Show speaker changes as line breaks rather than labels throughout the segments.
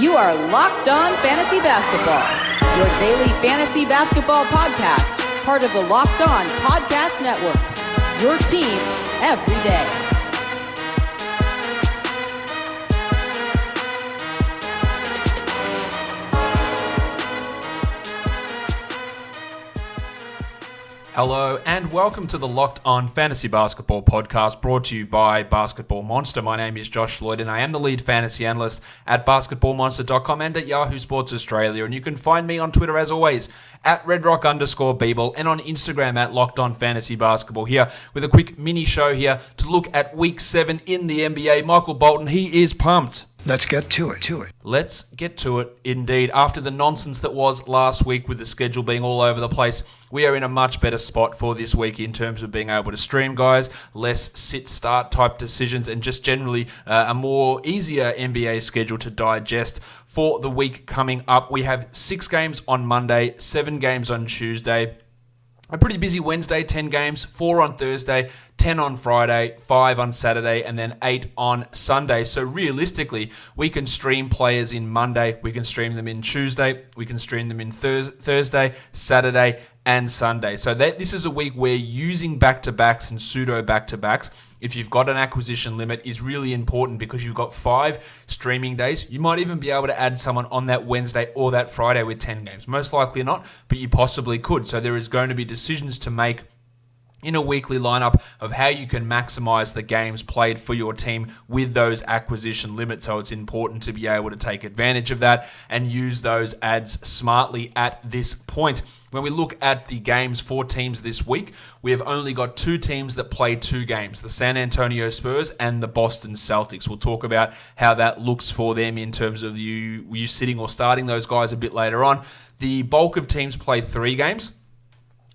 You are Locked On Fantasy Basketball, your daily fantasy basketball podcast, part of the Locked On Podcast Network, your team every day.
Hello and welcome to the Locked On Fantasy Basketball podcast brought to you by Basketball Monster. My name is Josh Lloyd and I am the lead fantasy analyst at basketballmonster.com and at Yahoo Sports Australia. And you can find me on Twitter as always at redrock_Beeble and on Instagram at Locked On Fantasy Basketball, here with a quick mini show here to look at Week 7 in the NBA. Michael Bolton, he is pumped.
Let's get to it.
Let's get to it, indeed. After the nonsense that was last week with the schedule being all over the place, we are in a much better spot for this week in terms of being able to stream, guys, less sit-start type decisions, and just generally a more easier NBA schedule to digest for the week coming up. We have 6 games on Monday, 7 games on Tuesday, a pretty busy Wednesday, 10 games, 4 on Thursday, 10 on Friday, 5 on Saturday, and then 8 on Sunday. So realistically, we can stream players in Monday, we can stream them in Tuesday, we can stream them in Thursday, Saturday, and Sunday. So this is a week where using back-to-backs and pseudo back-to-backs, if you've got an acquisition limit, is really important because you've got 5 streaming days. You might even be able to add someone on that Wednesday or that Friday with 10 games. Most likely not, but you possibly could. So there is going to be decisions to make in a weekly lineup of how you can maximize the games played for your team with those acquisition limits. So it's important to be able to take advantage of that and use those adds smartly at this point. When we look at the games for teams this week, we have only got 2 teams that play 2 games, the San Antonio Spurs and the Boston Celtics. We'll talk about how that looks for them in terms of you sitting or starting those guys a bit later on. The bulk of teams play 3 games.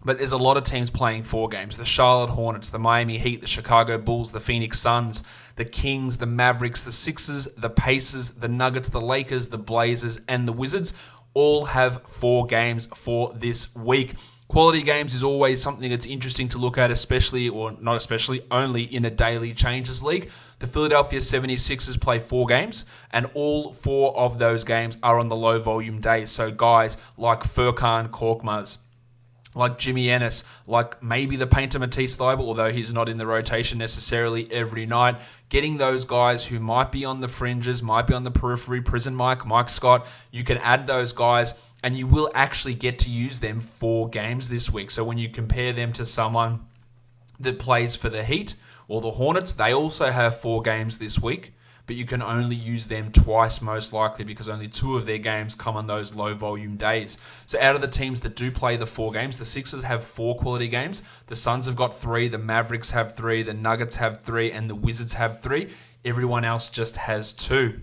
But there's a lot of teams playing 4 games. The Charlotte Hornets, the Miami Heat, the Chicago Bulls, the Phoenix Suns, the Kings, the Mavericks, the Sixers, the Pacers, the Nuggets, the Lakers, the Blazers, and the Wizards all have 4 games for this week. Quality games is always something that's interesting to look at, especially, or not especially, only in a daily changes league. The Philadelphia 76ers play 4 games, and all 4 of those games are on the low volume days. So guys like Furkan Korkmaz, like Jimmy Ennis, like maybe the painter Matisse Thybulle, although he's not in the rotation necessarily every night. Getting those guys who might be on the fringes, might be on the periphery, Prison Mike Scott, you can add those guys and you will actually get to use them 4 games this week. So when you compare them to someone that plays for the Heat or the Hornets, they also have 4 games this week, but you can only use them twice most likely because only 2 of their games come on those low volume days. So out of the teams that do play the 4 games, the Sixers have 4 quality games, the Suns have got 3, the Mavericks have 3, the Nuggets have 3, and the Wizards have 3. Everyone else just has 2.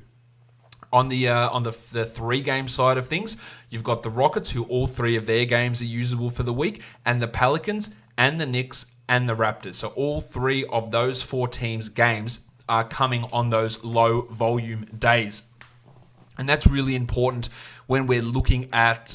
On the 3-game side of things, you've got the Rockets, who all 3 of their games are usable for the week, and the Pelicans and the Knicks and the Raptors. So all 3 of those 4 teams' games are coming on those low volume days. And that's really important when we're looking at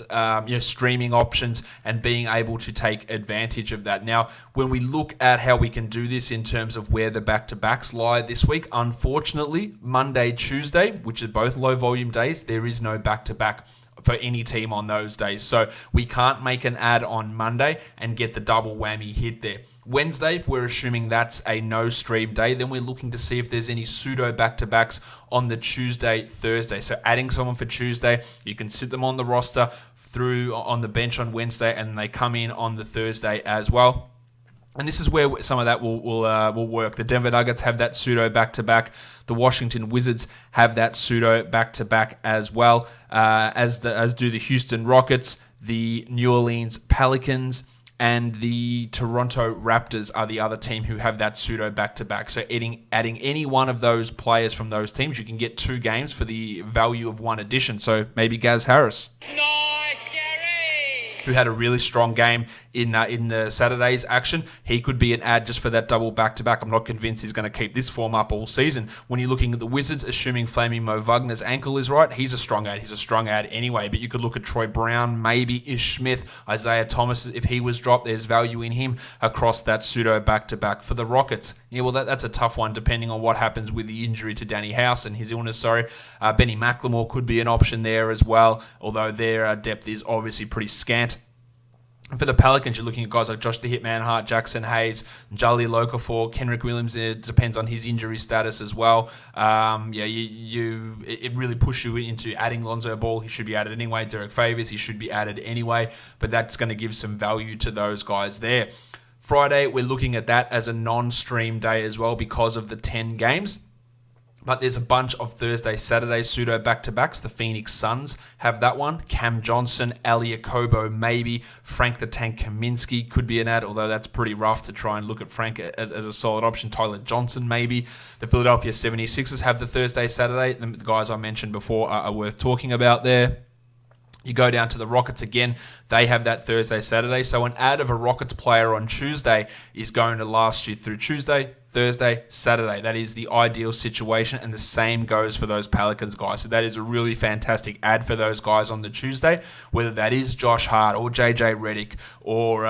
streaming options and being able to take advantage of that. Now, when we look at how we can do this in terms of where the back-to-backs lie this week, unfortunately, Monday, Tuesday, which are both low volume days, there is no back-to-back for any team on those days. So we can't make an ad on Monday and get the double whammy hit there. Wednesday, if we're assuming that's a no stream day, then we're looking to see if there's any pseudo back-to-backs on the Tuesday, Thursday. So adding someone for Tuesday, you can sit them on the roster through on the bench on Wednesday, and they come in on the Thursday as well. And this is where some of that will work. The Denver Nuggets have that pseudo back-to-back. The Washington Wizards have that pseudo back-to-back as well, as do the Houston Rockets, the New Orleans Pelicans, and the Toronto Raptors are the other team who have that pseudo back-to-back. So adding any one of those players from those teams, you can get 2 games for the value of 1 addition. So maybe Gaz Harris.
Nice, Gary!
who had a really strong game in the Saturday's action. He could be an ad just for that double back-to-back. I'm not convinced he's going to keep this form up all season. When you're looking at the Wizards, assuming Flaming Mo Wagner's ankle is right, he's a strong ad. He's a strong ad anyway, but you could look at Troy Brown, maybe Ish Smith, Isaiah Thomas. If he was dropped, there's value in him across that pseudo back-to-back. For the Rockets, yeah, well, that's a tough one depending on what happens with the injury to Danny House and his illness, Benny McLemore could be an option there as well, although their depth is obviously pretty scant. For the Pelicans, you're looking at guys like Josh the Hitman Hart, Jackson Hayes, Jali Okafor, Kenrick Williams. It depends on his injury status as well. It really pushes you into adding Lonzo Ball. He should be added anyway. Derek Favors, he should be added anyway. But that's going to give some value to those guys there. Friday, we're looking at that as a non-stream day as well because of the 10 games. But there's a bunch of Thursday, Saturday pseudo back-to-backs. The Phoenix Suns have that one. Cam Johnson, Ali Okobo, maybe. Frank the Tank Kaminsky could be an ad, although that's pretty rough to try and look at Frank as a solid option. Tyler Johnson, maybe. The Philadelphia 76ers have the Thursday, Saturday. The guys I mentioned before are worth talking about there. You go down to the Rockets again. They have that Thursday, Saturday. So an ad of a Rockets player on Tuesday is going to last you through Tuesday, Thursday, Saturday. That is the ideal situation, and the same goes for those Pelicans guys. So that is a really fantastic ad for those guys on the Tuesday, whether that is Josh Hart or JJ Redick or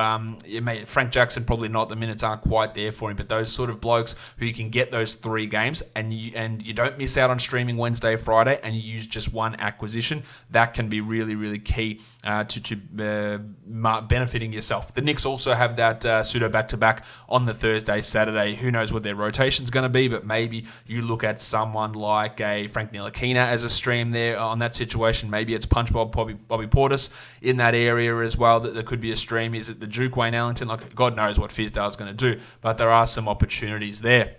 Frank Jackson. Probably not. The minutes aren't quite there for him, but those sort of blokes who you can get those 3 games and you don't miss out on streaming Wednesday, Friday, and you use just one acquisition. That can be really, really key to benefiting yourself. The Knicks also have that pseudo back-to-back on the Thursday, Saturday. Who knows what their rotation's going to be, but maybe you look at someone like a Frank Ntilikina as a stream there on that situation. Maybe it's Punch Bob, Bobby Portis in that area as well. That there could be a stream. Is it the Duke Wayne Ellington? Like, God knows what Fizdale's going to do, but there are some opportunities there.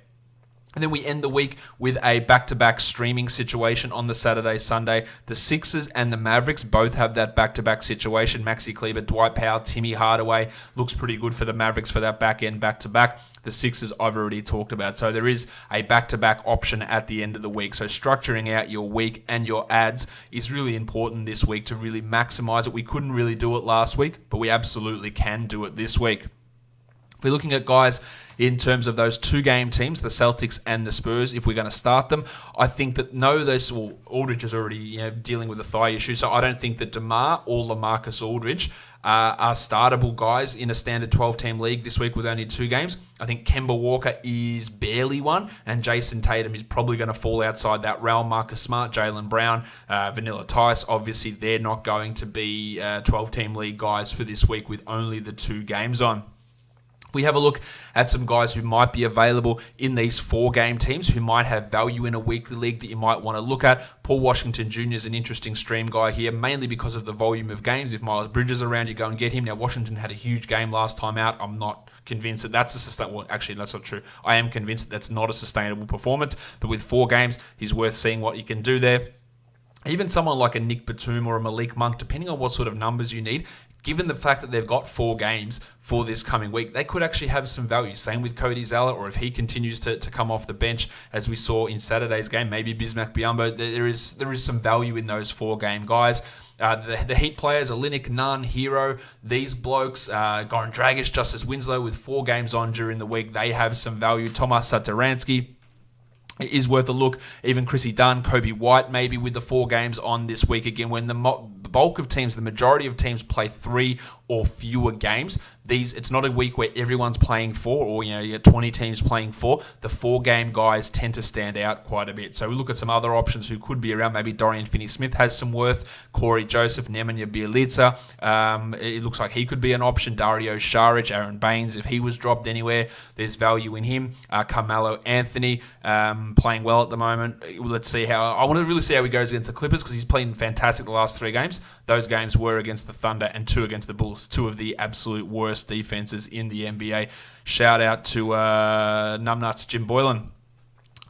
And then we end the week with a back-to-back streaming situation on the Saturday, Sunday. The Sixers and the Mavericks both have that back-to-back situation. Maxi Kleber, Dwight Powell, Timmy Hardaway. Looks pretty good for the Mavericks for that back-end back-to-back. The Sixers I've already talked about. So there is a back-to-back option at the end of the week. So structuring out your week and your ads is really important this week to really maximize it. We couldn't really do it last week, but we absolutely can do it this week. If we're looking at guys in terms of those 2-game teams, the Celtics and the Spurs, if we're going to start them, I think that Aldridge is already dealing with a thigh issue, so I don't think that DeMar or LaMarcus Aldridge are startable guys in a standard 12-team league this week with only 2 games. I think Kemba Walker is barely one, and Jason Tatum is probably going to fall outside that realm. Marcus Smart, Jaylen Brown, Vanilla Tice, obviously they're not going to be 12-team league guys for this week with only the 2 games on. We have a look at some guys who might be available in these 4-game teams who might have value in a weekly league that you might want to look at. Paul Washington Jr. is an interesting stream guy here, mainly because of the volume of games. If Miles Bridges is around, you go and get him. Now, Washington had a huge game last time out. I'm not convinced that that's a sustainable... Well, actually, that's not true. I am convinced that that's not a sustainable performance. But with 4 games, he's worth seeing what you can do there. Even someone like a Nick Batum or a Malik Monk, depending on what sort of numbers you need, given the fact that they've got 4 games for this coming week, they could actually have some value. Same with Cody Zeller, or if he continues to come off the bench, as we saw in Saturday's game, maybe Bismack Biyombo. There is some value in those 4-game guys. The Heat players, Olynyk, Nunn, Hero, these blokes, Goran Dragic, Justice Winslow, with 4 games on during the week, they have some value. Tomas Satoransky is worth a look. Even Chrissy Dunn, Kobe White, maybe with the 4 games on this week again, when the bulk of teams, the majority of teams play 3 or fewer games. It's not a week where everyone's playing 4, or you have 20 teams playing 4. The 4-game guys tend to stand out quite a bit. So we look at some other options who could be around. Maybe Dorian Finney-Smith has some worth. Corey Joseph, Nemanja Bjelica. It looks like he could be an option. Dario Saric, Aaron Baines, if he was dropped anywhere, there's value in him. Carmelo Anthony, playing well at the moment. Let's see how... I want to really see how he goes against the Clippers, because he's playing fantastic the last 3 games. Those games were against the Thunder and 2 against the Bulls, 2 of the absolute worst defenses in the NBA. Shout out to Numbnuts Jim Boylan.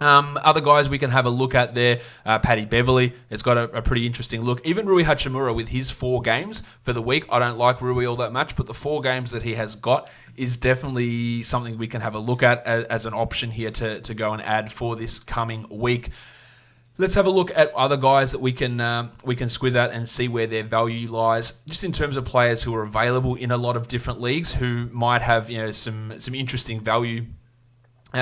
Other guys we can have a look at there, Paddy Beverly has got a pretty interesting look. Even Rui Hachimura with his 4 games for the week. I don't like Rui all that much, but the 4 games that he has got is definitely something we can have a look at as an option here to go and add for this coming week. Let's have a look at other guys that we can squiz at and see where their value lies, just in terms of players who are available in a lot of different leagues who might have some interesting value.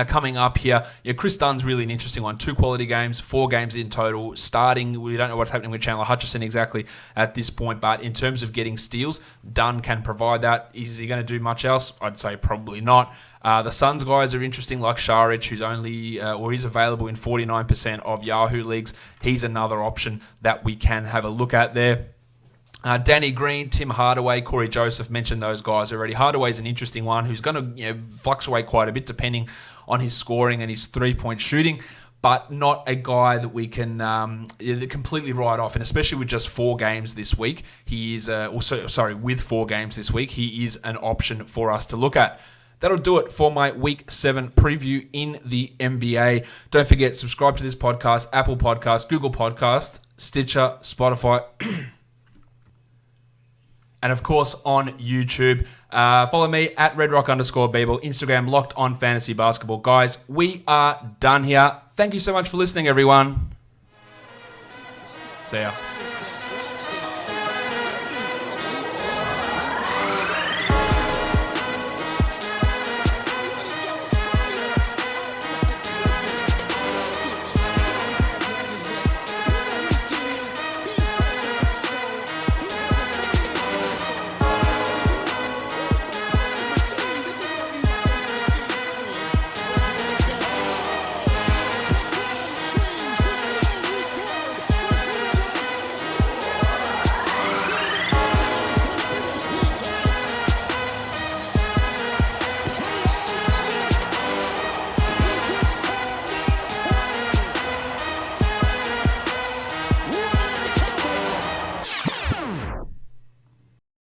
Coming up here, Chris Dunn's really an interesting one. 2 quality games, 4 games in total. Starting, we don't know what's happening with Chandler Hutchison exactly at this point, but in terms of getting steals, Dunn can provide that. Is he going to do much else? I'd say probably not. The Suns guys are interesting, like Šarić, who's he's available in 49% of Yahoo leagues. He's another option that we can have a look at there. Danny Green, Tim Hardaway, Corey Joseph, mentioned those guys already. Hardaway's an interesting one who's going to fluctuate quite a bit depending on his scoring and his 3-point shooting, but not a guy that we can completely write off, and especially with just 4 games this week. He is with 4 games this week, he is an option for us to look at. That'll do it for my Week 7 preview in the NBA. Don't forget, subscribe to this podcast, Apple Podcast, Google Podcast, Stitcher, Spotify, and of course on YouTube. Follow me at redrock_Beeble, Instagram Locked On Fantasy Basketball. Guys, we are done here. Thank you so much for listening, everyone. See ya.